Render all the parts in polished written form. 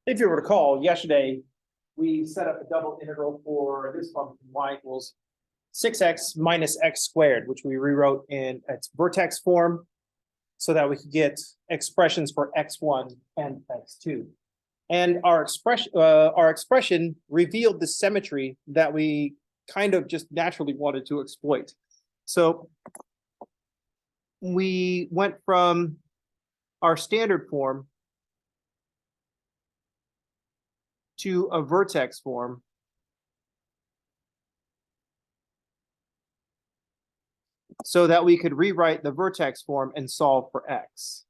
If you recall, yesterday, we set up a double integral for this function y equals 6x minus x squared, which we rewrote in its vertex form so that we could get expressions for x1 and x2. And our expression revealed the symmetry that we kind of just naturally wanted to exploit. So we went from our standard form to a vertex form. So that we could rewrite the vertex form and solve for x.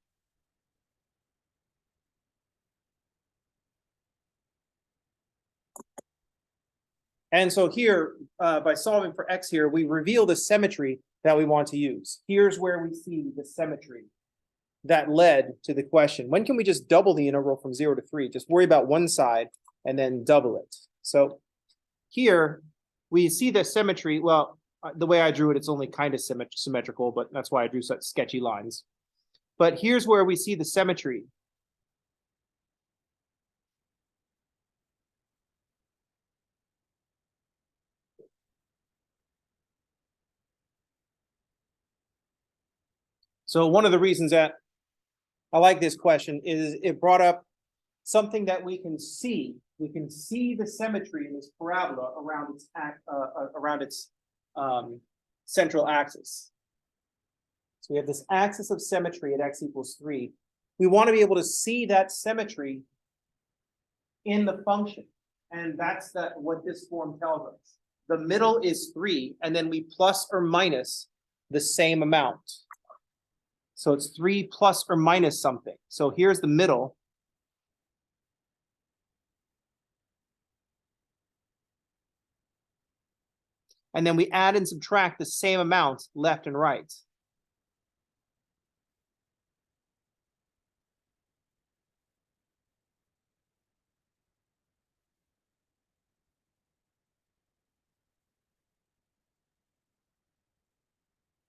And so here, by solving for x here, we reveal the symmetry that we want to use. Here's where we see the symmetry that led to the question. When can we just double the integral from 0 to 3? Just worry about one side and then double it. So here we see the symmetry. Well, the way I drew it, it's only kind of symmetrical, but that's why I drew such sketchy lines. But here's where we see the symmetry. So one of the reasons that I like this question is it brought up something that we can see. We can see the symmetry in this parabola around its central axis. So we have this axis of symmetry at x equals 3. We want to be able to see that symmetry in the function. And that's what this form tells us. The middle is 3, and then we plus or minus the same amount. So it's 3 plus or minus something. So here's the middle. And then we add and subtract the same amount left and right.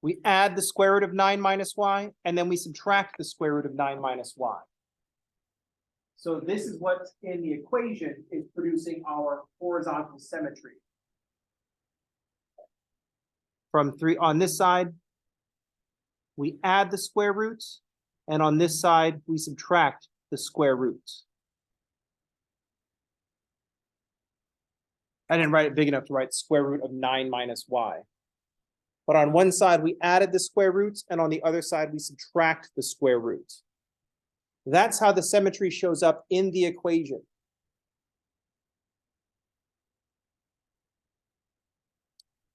We add the square root of 9 minus y, and then we subtract the square root of 9 minus y. So this is what in the equation is producing our horizontal symmetry. From 3 on this side, we add the square roots, and on this side, we subtract the square roots. I didn't write it big enough to write square root of 9 minus y. But on one side, we added the square roots, and on the other side, we subtract the square root. That's how the symmetry shows up in the equation.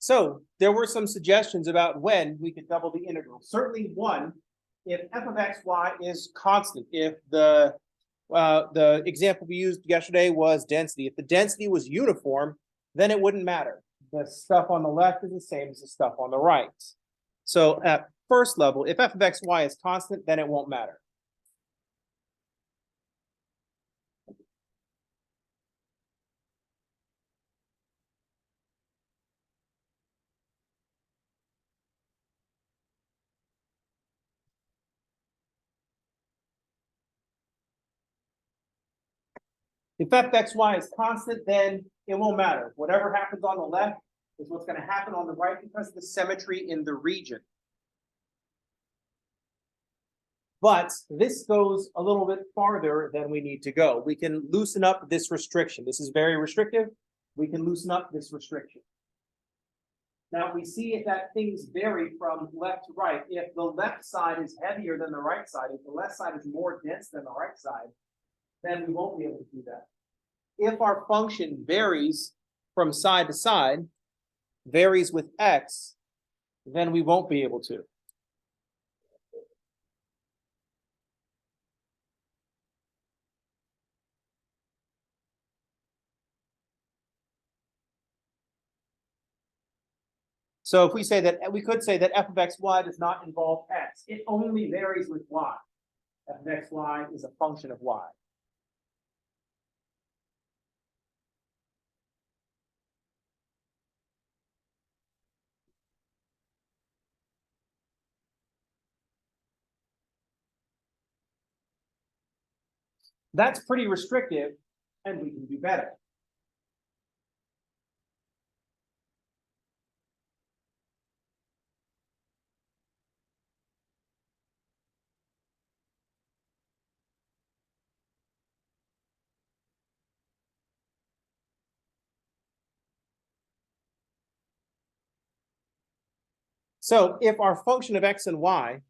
So there were some suggestions about when we could double the integral. Certainly one, if f of xy is constant, if the example we used yesterday was density. If the density was uniform, then it wouldn't matter. The stuff on the left is the same as the stuff on the right. So at first level, if f of xy is constant, then it won't matter. If f of xy is constant, then it won't matter. Whatever happens on the left is what's going to happen on the right because of the symmetry in the region. But this goes a little bit farther than we need to go. We can loosen up this restriction. This is very restrictive. We can loosen up this restriction. Now we see that things vary from left to right. If the left side is heavier than the right side, if the left side is more dense than the right side, then we won't be able to do that. If our function varies from side to side, varies with x, then we won't be able to. So if we say that, we could say that f of xy does not involve x. It only varies with y. F of xy is a function of y. That's pretty restrictive, and we can do better. So if our function of x and y,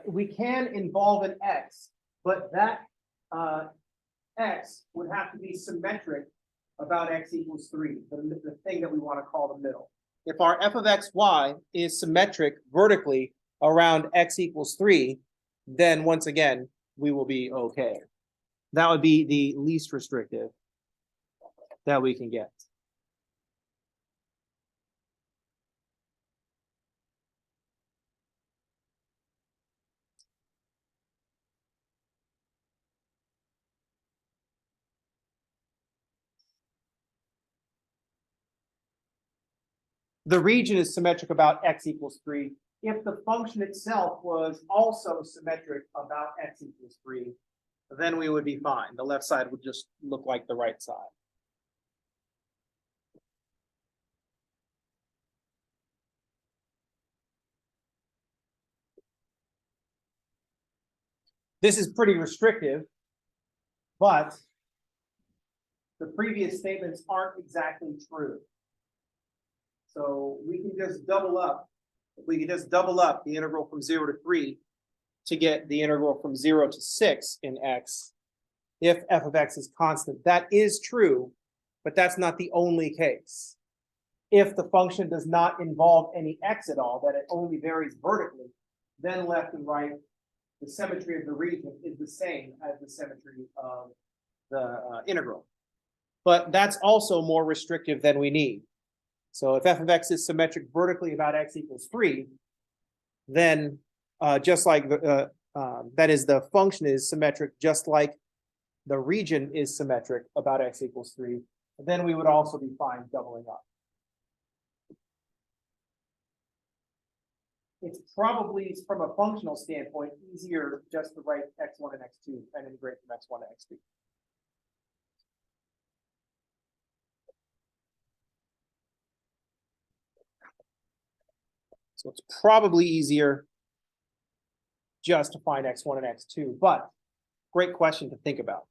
we can involve an x, but that x would have to be symmetric about x equals 3, the thing that we want to call the middle. If our f of x, y is symmetric vertically around x equals 3, then once again, we will be okay. That would be the least restrictive that we can get. The region is symmetric about x equals 3. If the function itself was also symmetric about x equals 3, then we would be fine. The left side would just look like the right side. This is pretty restrictive, but the previous statements aren't exactly true. So we can just double up. We can just double up the integral from 0 to 3 to get the integral from 0 to 6 in x if f of x is constant. That is true, but that's not the only case. If the function does not involve any x at all, that it only varies vertically, then left and right, the symmetry of the region is the same as the symmetry of the integral. But that's also more restrictive than we need. So if f of x is symmetric vertically about x equals 3, then just like that is, the function is symmetric just like the region is symmetric about x equals 3, then we would also be fine doubling up. It's probably, from a functional standpoint, easier just to write x1 and x2 and integrate from x1 to x2. So it's probably easier just to find x1 and x2, but great question to think about.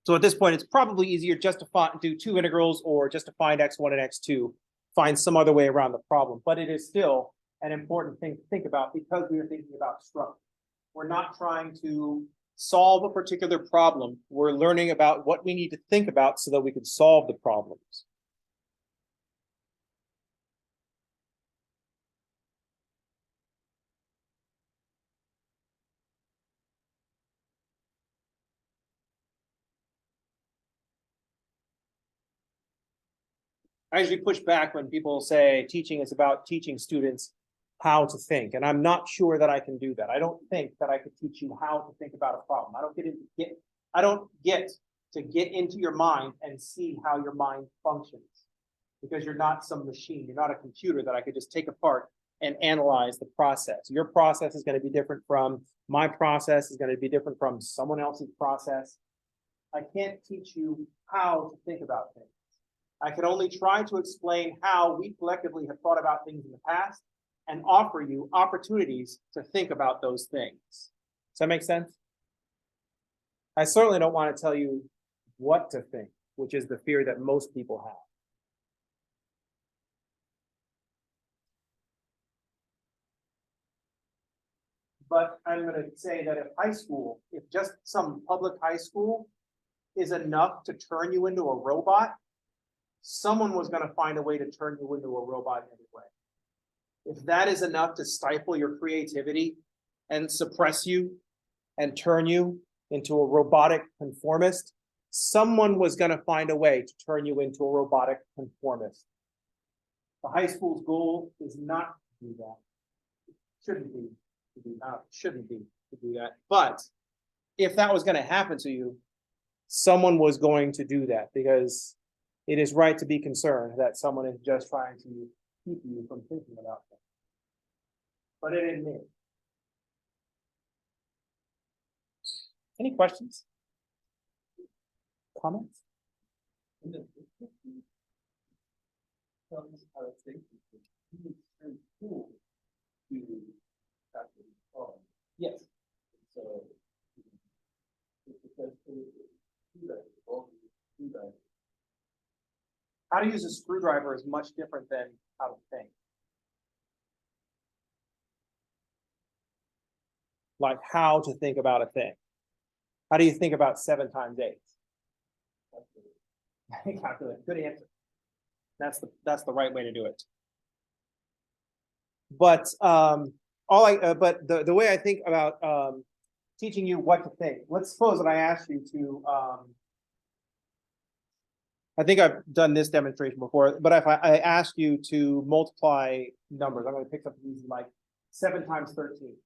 So at this point, it's probably easier just to do two integrals or just to find x1 and x2, find some other way around the problem. But it is still an important thing to think about because we are thinking about structure. We're not trying to solve a particular problem. We're learning about what we need to think about so that we can solve the problems. I usually push back when people say teaching is about teaching students how to think. And I'm not sure that I can do that. I don't think that I could teach you how to think about a problem. I don't get to get into your mind and see how your mind functions because you're not some machine. You're not a computer that I could just take apart and analyze the process. Your process is going to be different from my process, is going to be different from someone else's process. I can't teach you how to think about things. I can only try to explain how we collectively have thought about things in the past and offer you opportunities to think about those things. Does that make sense? I certainly don't want to tell you what to think, which is the fear that most people have. But I'm going to say that if just some public high school is enough to turn you into a robot, someone was going to find a way to turn you into a robot anyway. If that is enough to stifle your creativity and suppress you and turn you into a robotic conformist, someone was going to find a way to turn you into a robotic conformist. The high school's goal is not to do that. It shouldn't be to do that. Shouldn't be to do that. But if that was going to happen to you, someone was going to do that, because it is right to be concerned that someone is just trying to keep you from thinking about things. But it isn't me. Any questions? Comments? Yes. How to use a screwdriver is much different than how to think. Like how to think about a thing. How do you think about 7 times 8? Calculate. Good answer. That's the right way to do it. But the way I think about teaching you what to think. Let's suppose that I asked you to. I think I've done this demonstration before, but if I ask you to multiply numbers, I'm going to pick something easy like 7 times 13.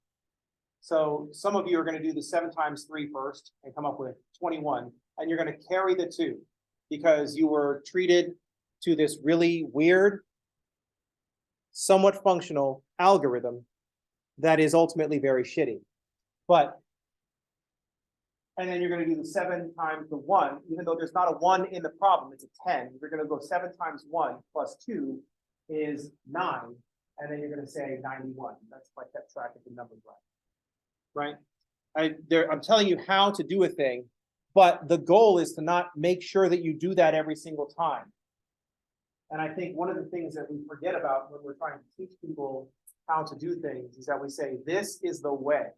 So some of you are going to do the 7 times 3 first and come up with 21, and you're going to carry the 2 because you were treated to this really weird, somewhat functional algorithm that is ultimately very shitty. And then you're going to do the 7 times the 1, even though there's not a 1 in the problem, it's a 10. You're going to go 7 times 1 plus 2 is 9, and then you're going to say 91. That's if I kept track of the numbers right. I'm telling you how to do a thing, but the goal is to not make sure that you do that every single time. And I think one of the things that we forget about when we're trying to teach people how to do things is that we say, this is the way.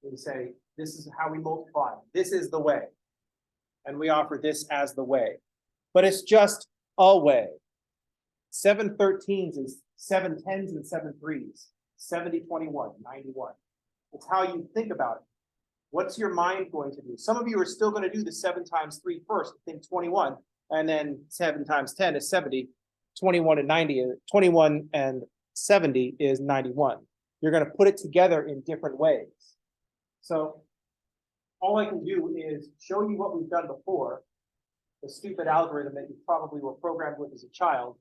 We say, this is how we multiply. This is the way. And we offer this as the way. But it's just a way. 7 13s is 7 10s and 7 3s. 70, 21, 91. It's how you think about it. What's your mind going to do? Some of you are still going to do the 7 times 3 first, think 21, and then 7 times 10 is 70, 21 and 90, 21 and 70 is 91. You're going to put it together in different ways. So all I can do is show you what we've done before, the stupid algorithm that you probably were programmed with as a child,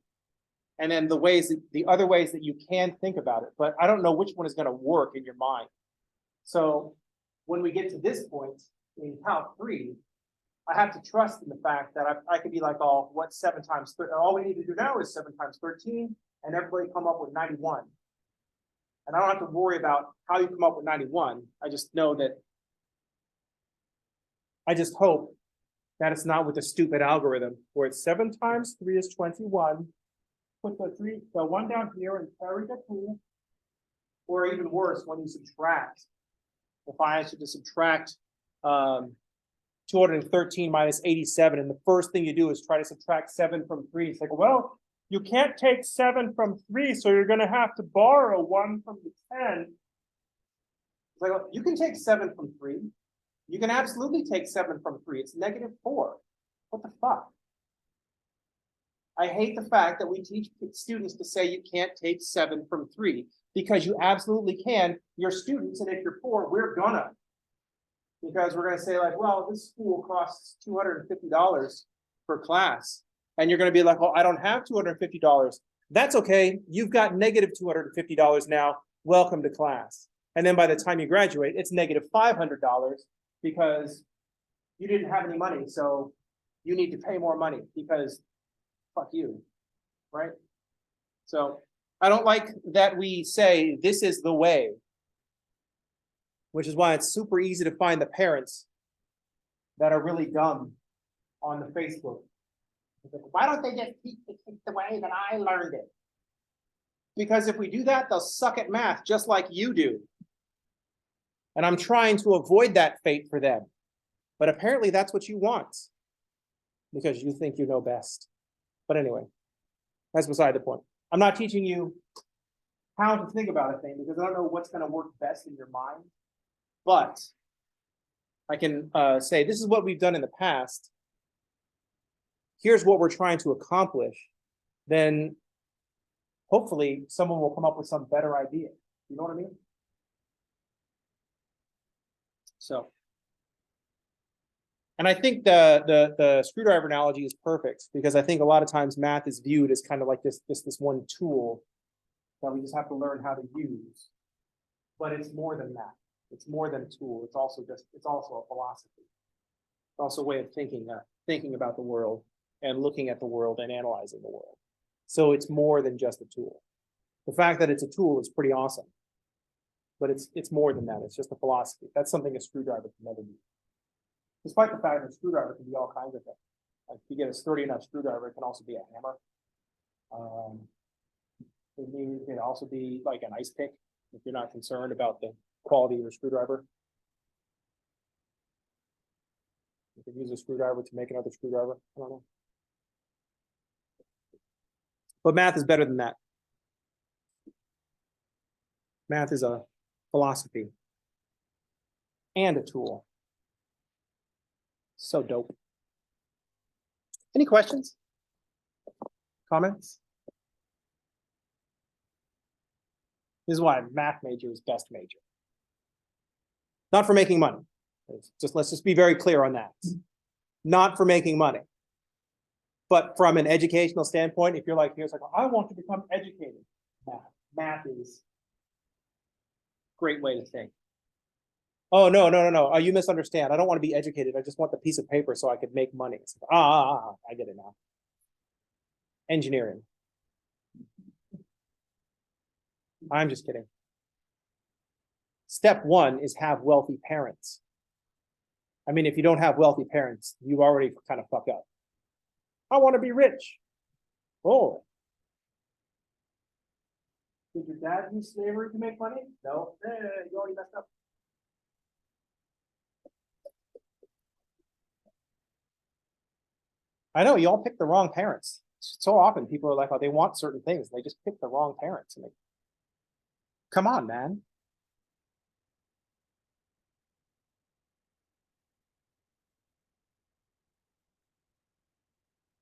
and then the other ways that you can think about it. But I don't know which one is going to work in your mind. So when we get to this point in Calc 3, I have to trust in the fact that I could be like, oh, what's 7 times 13? All we need to do now is 7 times 13, and everybody come up with 91. And I don't have to worry about how you come up with 91. I just know that, I just hope that it's not with a stupid algorithm where it's 7 times 3 is 21. Put the 1 down here and carry the 2. Or even worse, when you subtract. If I ask you to subtract 213 minus 87, and the first thing you do is try to subtract 7 from 3. It's like, well, you can't take 7 from 3, so you're going to have to borrow 1 from the 10. It's like, well, you can take 7 from 3. You can absolutely take 7 from 3. It's -4. What the fuck? I hate the fact that we teach students to say you can't take 7 from 3, because you absolutely can. You're students, and if you're poor, we're gonna. Because we're gonna say like, well, this school costs $250 per class. And you're gonna be like, well, I don't have $250. That's okay. You've got negative $250 now. Welcome to class. And then by the time you graduate, it's negative $500 because you didn't have any money. So you need to pay more money because fuck you, right? So I don't like that we say this is the way, which is why it's super easy to find the parents that are really dumb on the Facebook. Like, why don't they just teach it the way that I learned it? Because if we do that, they'll suck at math just like you do. And I'm trying to avoid that fate for them. But apparently that's what you want because you think you know best. But anyway, that's beside the point. I'm not teaching you how to think about a thing because I don't know what's going to work best in your mind. But I can say, this is what we've done in the past. Here's what we're trying to accomplish. Then hopefully someone will come up with some better idea. You know what I mean? So, and I think the screwdriver analogy is perfect because I think a lot of times math is viewed as kind of like this one tool that we just have to learn how to use. But it's more than that. It's more than a tool. It's also a philosophy. It's also a way of thinking about the world and looking at the world and analyzing the world. So it's more than just a tool. The fact that it's a tool is pretty awesome. But it's more than that. It's just a philosophy. That's something a screwdriver can never do. Despite the fact that a screwdriver can be all kinds of things. Like if you get a sturdy enough screwdriver, it can also be a hammer. It can also be like an ice pick if you're not concerned about the quality of your screwdriver. You can use a screwdriver to make another screwdriver. I don't know. But math is better than that. Math is a philosophy and a tool. So dope. Any questions? Comments? This is why math major is best major. Not for making money. Let's just be very clear on that. Not for making money. But from an educational standpoint, if you're like, here's like, I want to become educated. Math is a great way to think. Oh, no. Oh, you misunderstand. I don't want to be educated. I just want the piece of paper so I could make money. It's like, I get it now. Engineering. I'm just kidding. Step one is have wealthy parents. I mean, if you don't have wealthy parents, you already kind of fuck up. I want to be rich. Oh. Did your dad use slavery to make money? No. You already messed up. I know, you all pick the wrong parents. So often people are like, oh, they want certain things. They just pick the wrong parents. And come on, man.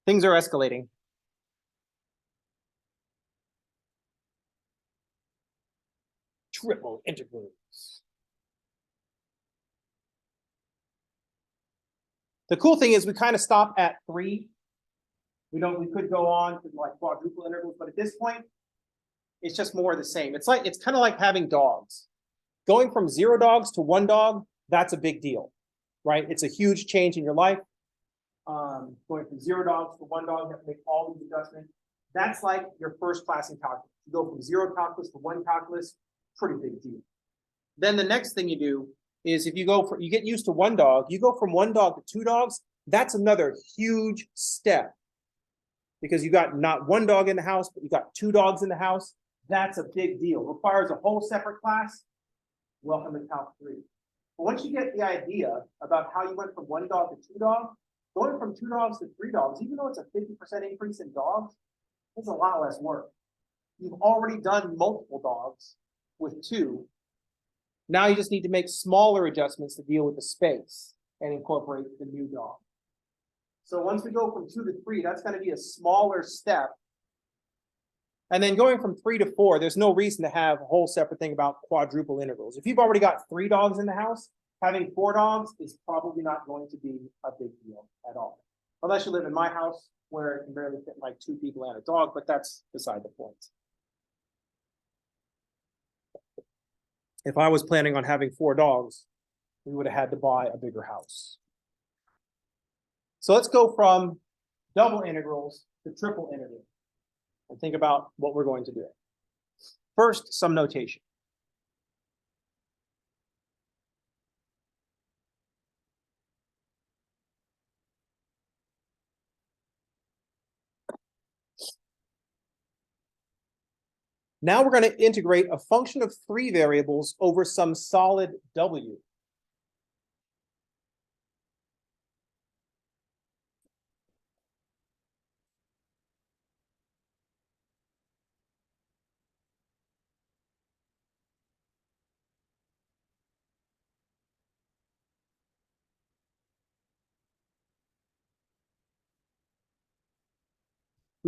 Things are escalating. Triple integrals. The cool thing is we kind of stop at 3. We could go on to like quadruple integrals, but at this point, it's just more of the same. It's kind of like having dogs. Going from 0 dogs to 1 dog, that's a big deal, right? It's a huge change in your life. Going from 0 dogs to 1 dog, you have to make all these adjustments. That's like your first class in calculus. You go from 0 calculus to 1 calculus, pretty big deal. Then the next thing you do is if you get used to 1 dog, you go from 1 dog to 2 dogs, that's another huge step. Because you got not 1 dog in the house, but you got 2 dogs in the house. That's a big deal. Requires a whole separate class. Welcome to Calc 3. But once you get the idea about how you went from 1 dog to 2 dogs, going from 2 dogs to 3 dogs, even though it's a 50% increase in dogs, it's a lot less work. You've already done multiple dogs with 2. Now you just need to make smaller adjustments to deal with the space and incorporate the new dog. So once we go from 2 to 3, that's going to be a smaller step. And then going from 3 to 4, there's no reason to have a whole separate thing about quadruple integrals. If you've already got 3 dogs in the house, having 4 dogs is probably not going to be a big deal at all. Unless you live in my house where it can barely fit like 2 people and a dog, but that's beside the point. If I was planning on having 4 dogs, we would have had to buy a bigger house. So let's go from double integrals to triple integrals and think about what we're going to do. First, some notation. Now we're going to integrate a function of 3 variables over some solid W.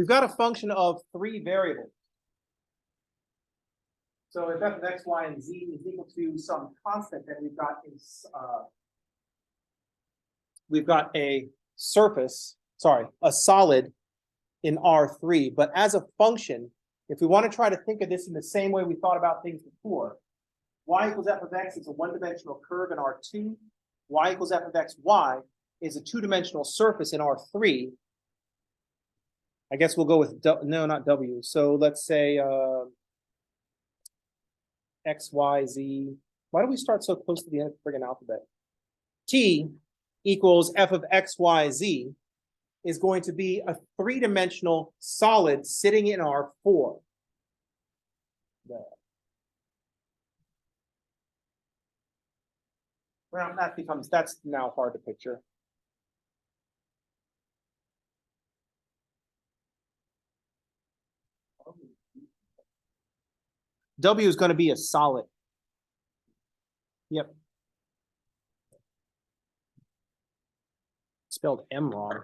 We've got a function of 3 variables. So if f of x, y, and z is equal to some constant, then we've got a surface, sorry, a solid in R3. But as a function, if we want to try to think of this in the same way we thought about things before, y equals f of x is a one-dimensional curve in R2. Y equals f of x, y is a two-dimensional surface in R3. I guess we'll go with, no, not W. So let's say X, Y, Z. Why do we start so close to the end of the friggin' alphabet? T equals f of x, y, z is going to be a three-dimensional solid sitting in R4. There. Well, that's now hard to picture. W is going to be a solid. Yep. Spelled M wrong.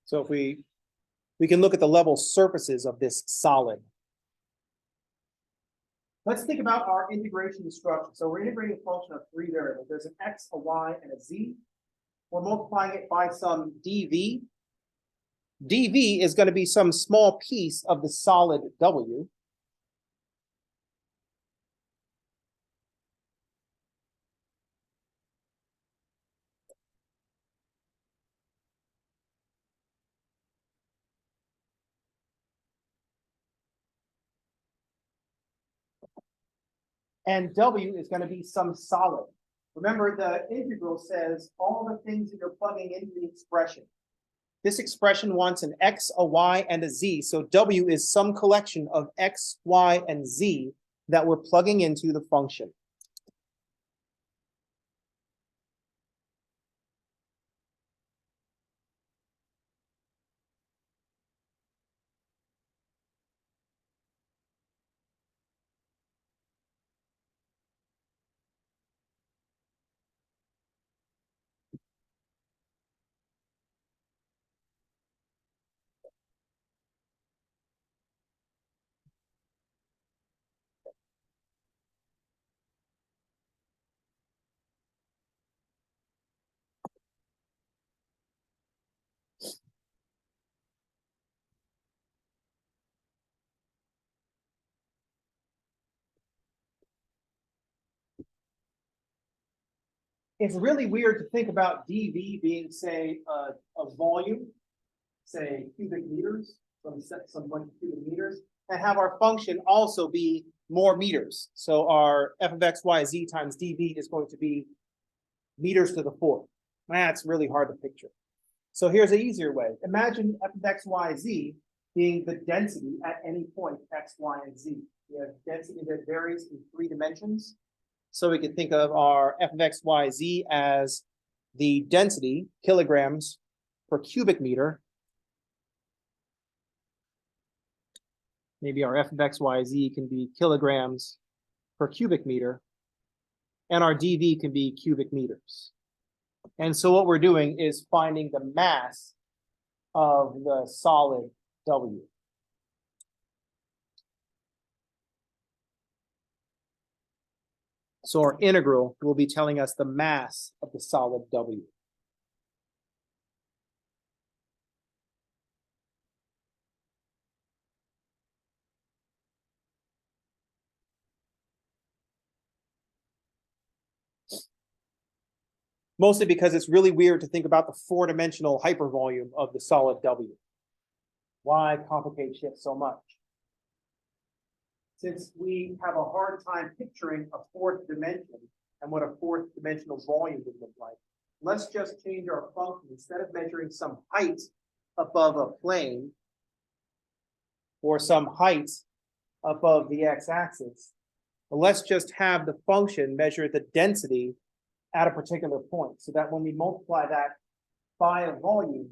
So if we can look at the level surfaces of this solid. Let's think about our integration destruction. So we're integrating a function of 3 variables. There's an x, a y, and a z. We're multiplying it by some dv. dv is going to be some small piece of the solid w. And w is going to be some solid. Remember, the integral says all the things that you're plugging into the expression. This expression wants an x, a y, and a z. So w is some collection of x, y, and z that we're plugging into the function. It's really weird to think about dV being, say, a volume, say cubic meters, some bunch of cubic meters, and have our function also be more meters. So our f of x, y, z times dV is going to be meters to the 4th. That's really hard to picture. So here's an easier way. Imagine f of x, y, z being the density at any point x, y, and z. We have density that varies in 3 dimensions. So we can think of our f of x, y, z as the density, kilograms per cubic meter. Maybe our f of x, y, z can be kilograms per cubic meter. And our dV can be cubic meters. And so what we're doing is finding the mass of the solid W. So our integral will be telling us the mass of the solid W. Mostly because it's really weird to think about the 4-dimensional hypervolume of the solid W. Why complicate shit so much? Since we have a hard time picturing a 4th dimension and what a 4th dimensional volume would look like, let's just change our function. Instead of measuring some height above a plane, or some height above the x-axis. Let's just have the function measure the density at a particular point, so that when we multiply that by a volume,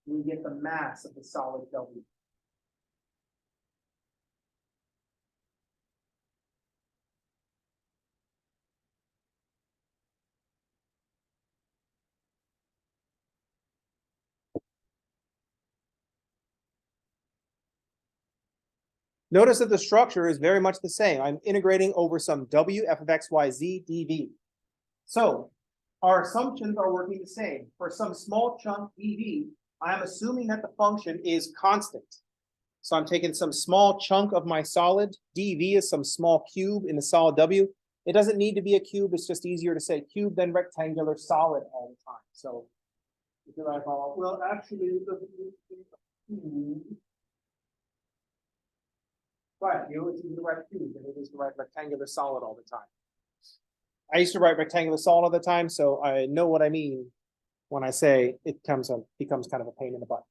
we get the mass of the solid W. Notice that the structure is very much the same. I'm integrating over some W f of x, y, z dv. So our assumptions are working the same. For some small chunk dv, I'm assuming that the function is constant. So I'm taking some small chunk of my solid. dv is some small cube in the solid W. It doesn't need to be a cube. It's just easier to say cube than rectangular solid all the time. So if you're like, oh, well, actually, right, it's either the right cube than it is the right rectangular solid all the time. I used to write rectangular solid all the time, so I know what I mean when I say it becomes kind of a pain in the butt.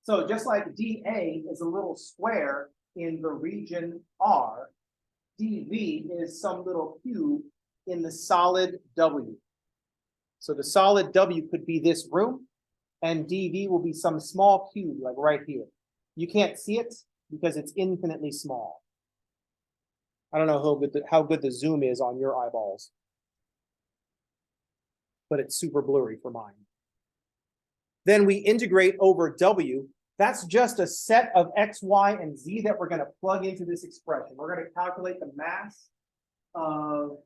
So just like dA is a little square in the region R, dV is some little cube in the solid W. So the solid W could be this room, and dV will be some small cube like right here. You can't see it because it's infinitely small. I don't know how good the zoom is on your eyeballs, but it's super blurry for mine. Then we integrate over W. That's just a set of x, y, and z that we're going to plug into this expression. We're going to calculate the mass of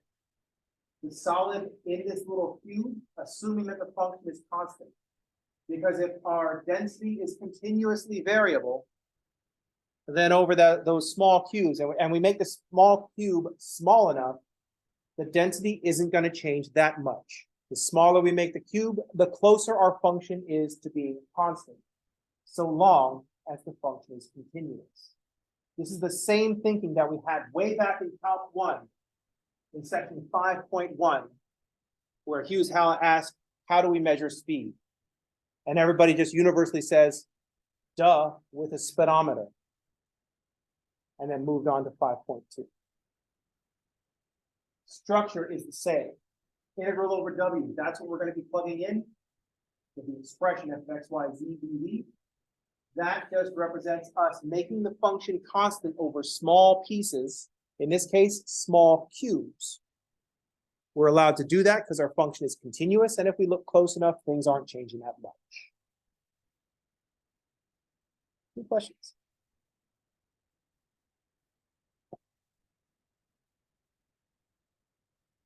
the solid in this little cube, assuming that the function is constant. Because if our density is continuously variable, then over those small cubes, and we make the small cube small enough, the density isn't going to change that much. The smaller we make the cube, the closer our function is to being constant, so long as the function is continuous. This is the same thinking that we had way back in Calc 1 in section 5.1, where Hughes Hallen asked, how do we measure speed? And everybody just universally says, duh, with a speedometer. And then moved on to 5.2. Structure is the same. Integral over W, that's what we're going to be plugging in. The expression f of x, y, z, dv. That just represents us making the function constant over small pieces, in this case, small cubes. We're allowed to do that because our function is continuous, and if we look close enough, things aren't changing that much. Any questions?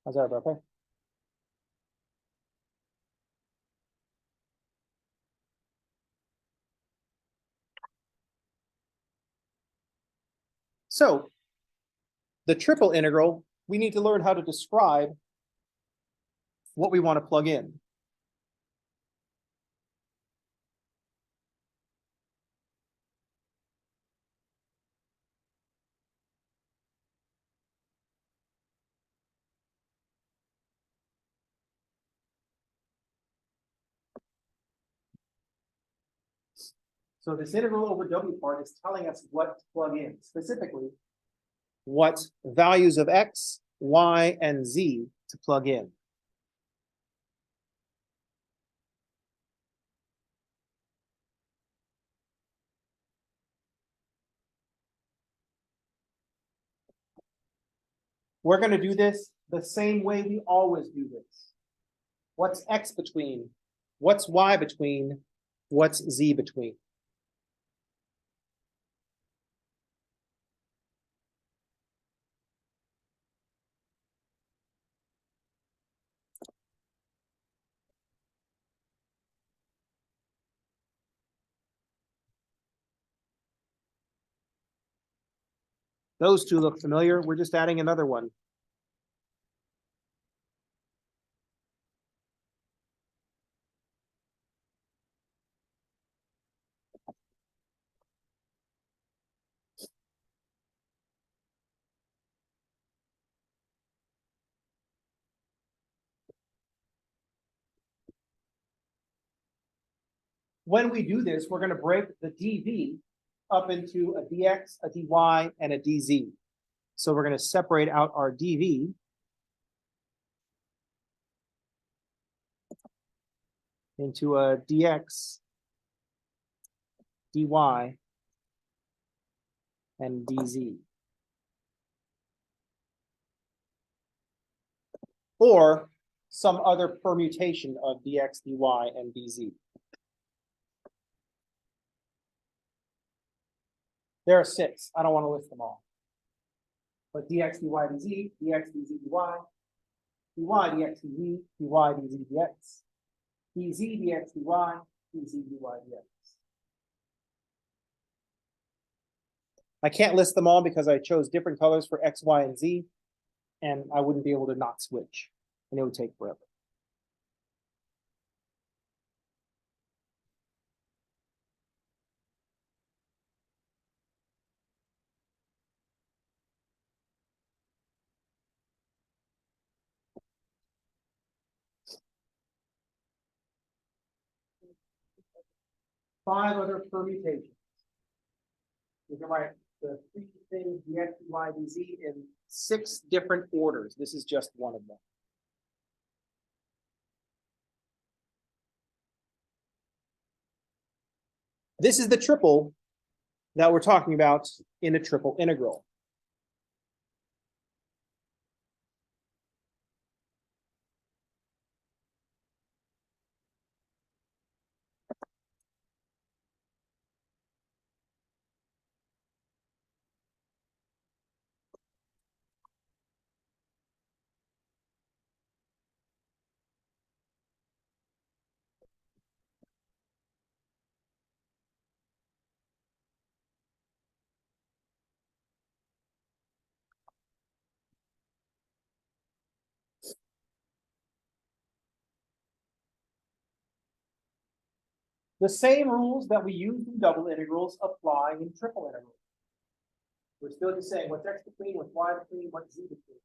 How's that, okay? So the triple integral, we need to learn how to describe what we want to plug in. So this integral over W part is telling us what to plug in, specifically what values of x, y, and z to plug in. We're going to do this the same way we always do this. What's x between? What's y between? What's z between? Those two look familiar. We're just adding another one. when we do this, we're going to break the dv up into a dx, a dy, and a dz. So we're going to separate out our dv into a dx, dy, and dz. Or some other permutation of dx, dy, and dz. There are 6. I don't want to list them all. But dx, dy, dz, dx, dz, dy, dy, dx, dz, dy, dz, dx, dz, dx, dy, dz, dy, dx. I can't list them all because I chose different colors for x, y, and z, and I wouldn't be able to not switch, and it would take forever. Five other permutations. You can write the 3 things, dx, dy, dz, in 6 different orders. This is just one of them. This is the triple that we're talking about in a triple integral. The same rules that we use in double integrals apply in triple integrals. We're still just saying what's x between, what's y between, what's z between.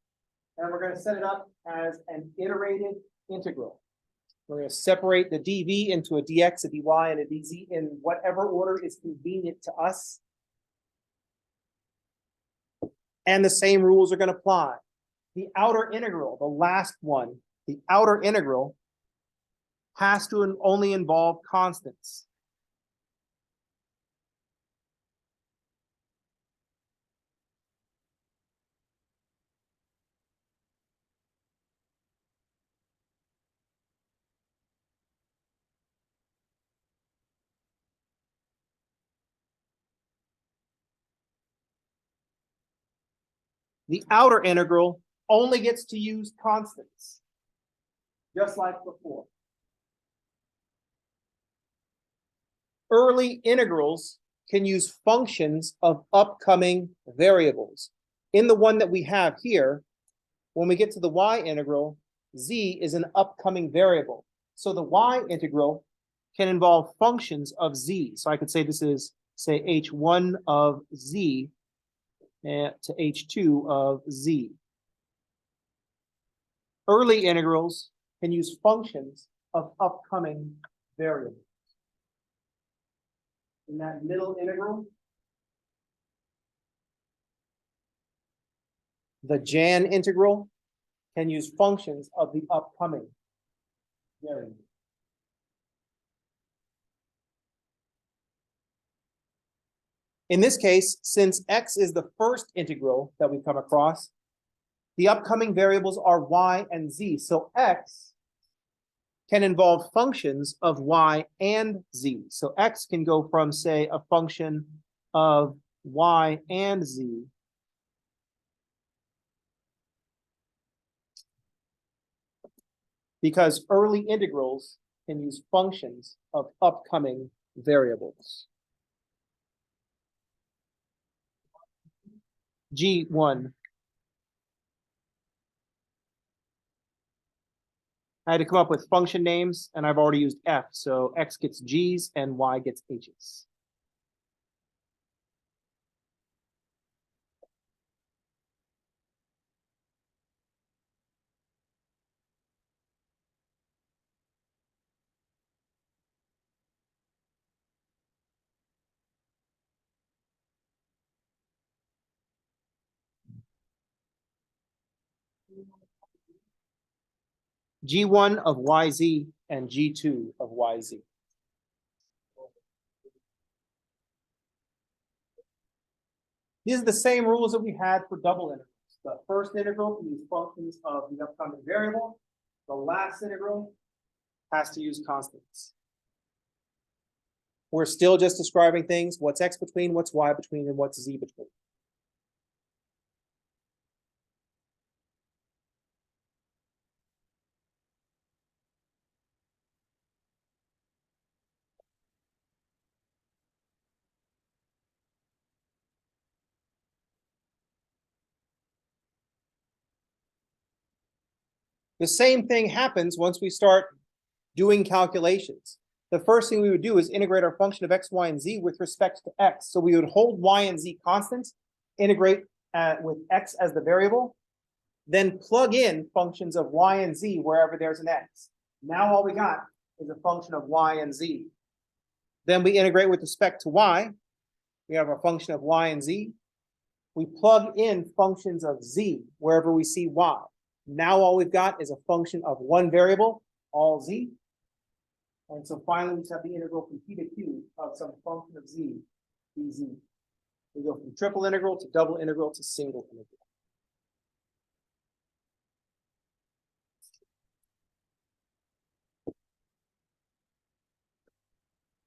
And we're going to set it up as an iterated integral. We're going to separate the dv into a dx, a dy, and a dz in whatever order is convenient to us. And the same rules are going to apply. The outer integral, the last one, the outer integral has to only involve constants. The outer integral only gets to use constants, just like before. Early integrals can use functions of upcoming variables. In the one that we have here, when we get to the y integral, z is an upcoming variable. So the y integral can involve functions of z. So I could say this is, say, h1 of z to h2 of z. Early integrals can use functions of upcoming variables. In that middle integral, the Jan integral can use functions of the upcoming variable. In this case, since x is the first integral that we come across, the upcoming variables are y and z. So x can involve functions of y and z. So x can go from, say, a function of y and z because early integrals can use functions of upcoming variables. G1. I had to come up with function names, and I've already used f, so x gets g's and y gets h's. G1 of YZ and G2 of YZ. These are the same rules that we had for double integrals. The first integral can use functions of the upcoming variable. The last integral has to use constants. We're still just describing things, what's x between, what's y between, and what's z between. The same thing happens once we start doing calculations. The first thing we would do is integrate our function of x, y, and z with respect to x. So we would hold y and z constants, integrate with x as the variable, then plug in functions of y and z wherever there's an x. Now all we got is a function of y and z. Then we integrate with respect to y. We have our function of y and z. We plug in functions of z wherever we see y. Now all we've got is a function of one variable, all z. And so finally, we just have the integral from p to q of some function of z, dz. We go from triple integral to double integral to single integral.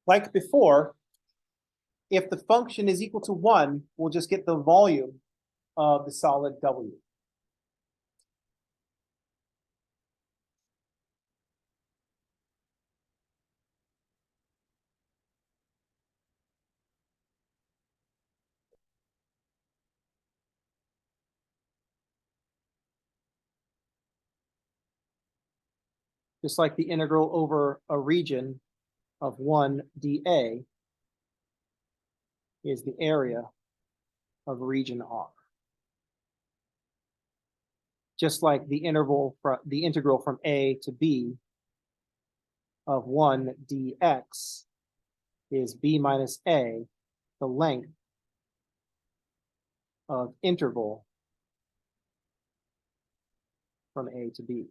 Like before, if the function is equal to 1, we'll just get the volume of the solid W. Just like the integral over a region of 1 dA is the area of region R. Just like the integral from A to B of 1 dx is B minus A, the length of interval from A to B.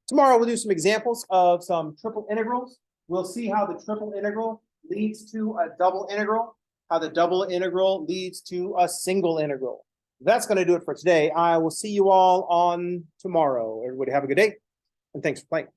Tomorrow we'll do some examples of some triple integrals. We'll see how the triple integral leads to a double integral, how the double integral leads to a single integral. That's going to do it for today. I will see you all on tomorrow. Everybody have a good day, and thanks for playing.